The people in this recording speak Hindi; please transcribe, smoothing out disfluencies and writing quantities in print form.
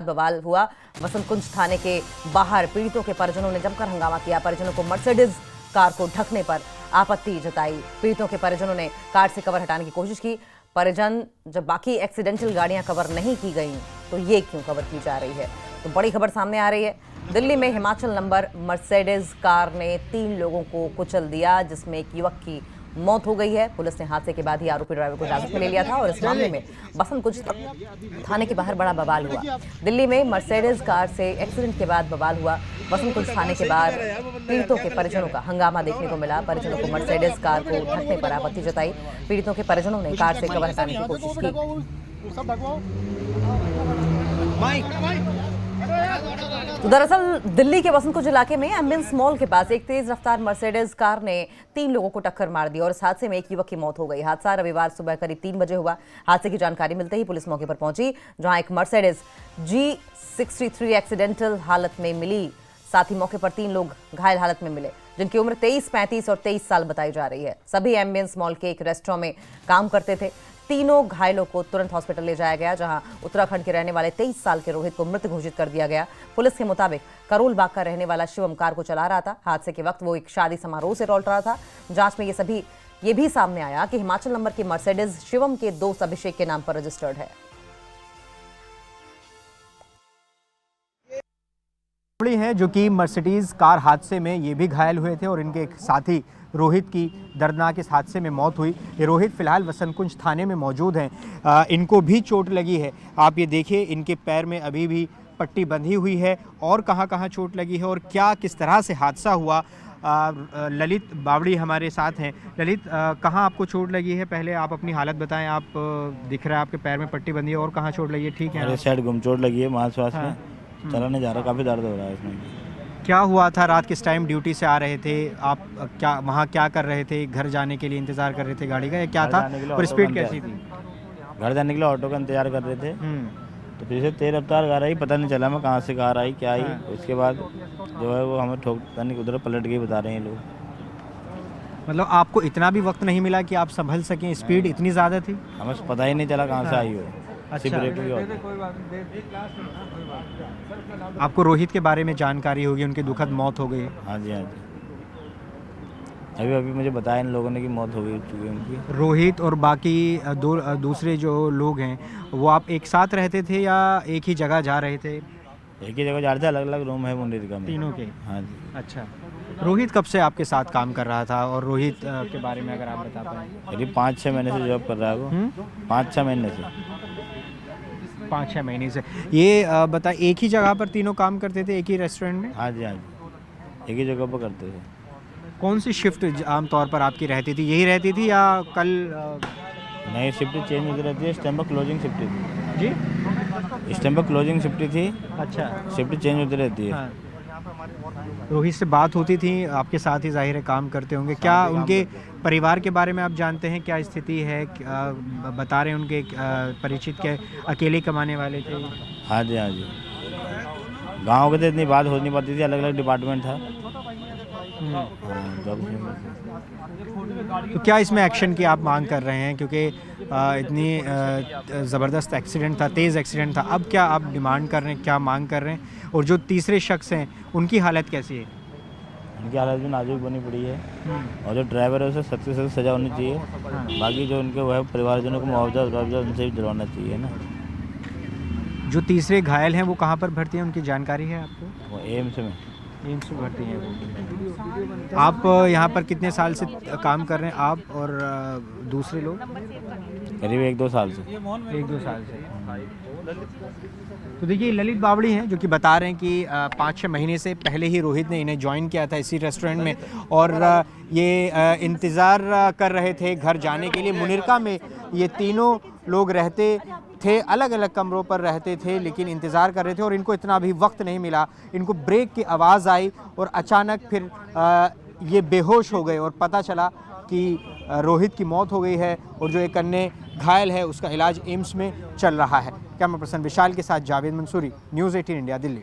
बवाल हुआ। वसंत कुंज थाने के बाहर पीड़ितों के परिजनों ने जमकर हंगामा किया। परिजनों को मर्सिडीज कार को ढकने पर आपत्ति जताई। पीड़ितों के परिजनों ने कार से कवर हटाने की कोशिश की। परिजन जब बाकी एक्सीडेंटल गाड़ियां कवर नहीं की गई तो ये क्यों कवर की जा रही है, तो बड़ी खबर सामने आ रही है। दिल्ली में हिमाचल नंबर मर्सिडीज कार ने 3 लोगों को कुचल दिया, जिसमें एक युवक की मौत हो गई है। पुलिस ने हादसे के बाद ही आरोपी ड्राइवर को हिरासत में ले लिया था और इस मामले में बसंत कुंज थाने के बाहर बड़ा बवाल हुआ। दिल्ली में मर्सिडीज कार से एक्सीडेंट के बाद बवाल हुआ। बसंत कुंज थाने के बाहर पीड़ितों के परिजनों का हंगामा देखने को मिला। परिजनों को मर्सिडीज कार को ढकने पर आपत्ति जताई। पीड़ितों के परिजनों ने कार से कवर हटाने की कोशिश की। तो दरअसल दिल्ली के बसंत कुंज इलाके में एम्बियंस मॉल के पास एक तेज रफ्तार मर्सिडीज कार ने 3 लोगों को टक्कर मार दी और इस हादसे में एक युवक की मौत हो गई। हादसा रविवार सुबह करीब 3 बजे हुआ। हादसे की जानकारी मिलते ही पुलिस मौके पर पहुंची, जहां एक मर्सिडीज G63 एक्सीडेंटल हालत में मिली। साथ ही मौके पर 3 लोग घायल हालत में मिले, जिनकी उम्र 23, 35 और 23 साल बताई जा रही है। सभी एम्बियंस मॉल के एक रेस्टोरेंट में काम करते थे। तीनों घायलों को तुरंत हॉस्पिटल ले जाया गया, जहां उत्तराखंड के रहने वाले 23 साल के रोहित को मृत घोषित कर दिया गया। पुलिस के मुताबिक करोल बाग का रहने वाला शिवम कार को चला रहा था। हादसे के वक्त वो एक शादी समारोह से लौट रहा था। जांच में ये भी सामने आया कि हिमाचल नंबर की मर्सिडीज शिवम के दोस्त अभिषेक के नाम पर रजिस्टर्ड है। हैं जो कि मर्सिडीज कार हादसे में ये भी घायल हुए थे और इनके एक साथी रोहित की दर्दनाक इस हादसे में मौत हुई। ये रोहित फिलहाल वसंत कुंज थाने में मौजूद हैं। इनको भी चोट लगी है। आप ये देखिए, इनके पैर में अभी भी पट्टी बंधी हुई है और कहाँ चोट लगी है और क्या किस तरह से हादसा हुआ। ललित बावड़ी हमारे साथ हैं। ललित, कहाँ आपको चोट लगी है? पहले आप अपनी हालत बताएं। आप दिख रहा है आपके पैर में पट्टी बंधी है और कहाँ चोट लगी है? ठीक है, साइड गुम चोट लगी है, मांसवास में चला नहीं जा रहा, काफ़ी दर्द हो रहा है इसमें। क्या हुआ था? रात किस टाइम ड्यूटी से आ रहे थे आप? वहाँ क्या कर रहे थे? घर जाने के लिए इंतजार कर रहे थे गाड़ी का, या क्या था? और स्पीड कैसी थी? घर जाने के लिए ऑटो का इंतजार कर रहे थे, तो पीछे तेज रफ्तार कार आई, पता नहीं चला मैं कहाँ से कार आई क्या आई। उसके बाद जो है वो हमें ठोकने उधर पलट गई, बता रहे हैं लोग। मतलब आपको इतना भी वक्त नहीं मिला कि आप संभल सकें? स्पीड इतनी ज़्यादा थी, हमें पता ही नहीं चला कहाँ से आई हो। अच्छा। आपको रोहित के बारे में जानकारी होगी, उनकी दुखद मौत हो गई है। हाँ जी, हाँ जी। अभी मुझे बताया इन लोगों ने कि मौत हो गई चुकी है उनकी। रोहित और बाकी दूसरे जो लोग हैं, वो आप एक साथ रहते थे या एक ही जगह जा रहे थे? एक ही जगह जा रहे थे, अलग अलग रूम है मुंडीरका में तीनों के। हाँ जी। अच्छा, रोहित कब से आपके साथ काम कर रहा था? और रोहित के बारे में अगर आप बता पाएँ। करीब 5-6 महीने से जॉब कर रहा है वो। 5-6 महीने से। 5-6 महीने से। ये बता, एक ही जगह पर तीनों काम करते थे, एक ही रेस्टोरेंट में? हाँ जी, हाँ जी, एक ही जगह पर करते थे। कौन सी शिफ्ट आमतौर पर आपकी रहती थी? यही रहती थी या कल? नई शिफ्ट चेंज होती रहती है। इस टाइम पर क्लोजिंग शिफ्ट थी जी, इस टाइम पर क्लोजिंग शिफ्ट थी। अच्छा, शिफ्ट चेंज होती रहती है। हाँ। रोहित से बात होती थी, आपके साथ ही जाहिर है काम करते होंगे। क्या उनके परिवार के बारे में आप जानते हैं? क्या स्थिति है? बता रहे हैं उनके परिचित के अकेले कमाने वाले थे। हाँ जी, हाँ जी। गाँव के तो इतनी बात हो नहीं पाती थी, अलग अलग डिपार्टमेंट था। तो क्या इसमें एक्शन की आप मांग कर रहे हैं? क्योंकि इतनी ज़बरदस्त एक्सीडेंट था, तेज़ एक्सीडेंट था। अब क्या आप डिमांड कर रहे हैं, क्या मांग कर रहे हैं? और जो तीसरे शख्स हैं, उनकी हालत कैसी है? उनकी हालत भी नाजुक बनी पड़ी है और जो ड्राइवर है उसे सख्त से सख्त सज़ा होनी चाहिए। बाकी जो उनके वो है परिवारजनों को मुआवजा उनसे भी दिलवाना चाहिए ना। जो तीसरे घायल हैं वो कहाँ पर भर्ती हैं, उनकी जानकारी है आपको? वो एम्स में भर्ती हैं। आप यहाँ पर कितने साल से काम कर रहे हैं, आप और दूसरे लोग? करीब 1-2 साल से। 1-2 साल से। तो देखिए, ललित बावड़ी हैं जो कि बता रहे हैं कि 5-6 महीने से पहले ही रोहित ने इन्हें ज्वाइन किया था इसी रेस्टोरेंट में और ये इंतज़ार कर रहे थे घर जाने के लिए। मुनिरका में ये तीनों लोग रहते थे, अलग अलग कमरों पर रहते थे, लेकिन इंतज़ार कर रहे थे और इनको इतना भी वक्त नहीं मिला। इनको ब्रेक की आवाज़ आई और अचानक फिर ये बेहोश हो गए और पता चला कि रोहित की मौत हो गई है और जो एक अन्य घायल है उसका इलाज एम्स में चल रहा है। कैमरा पर्सन विशाल के साथ जावेद मंसूरी, न्यूज़ 18 इंडिया, दिल्ली।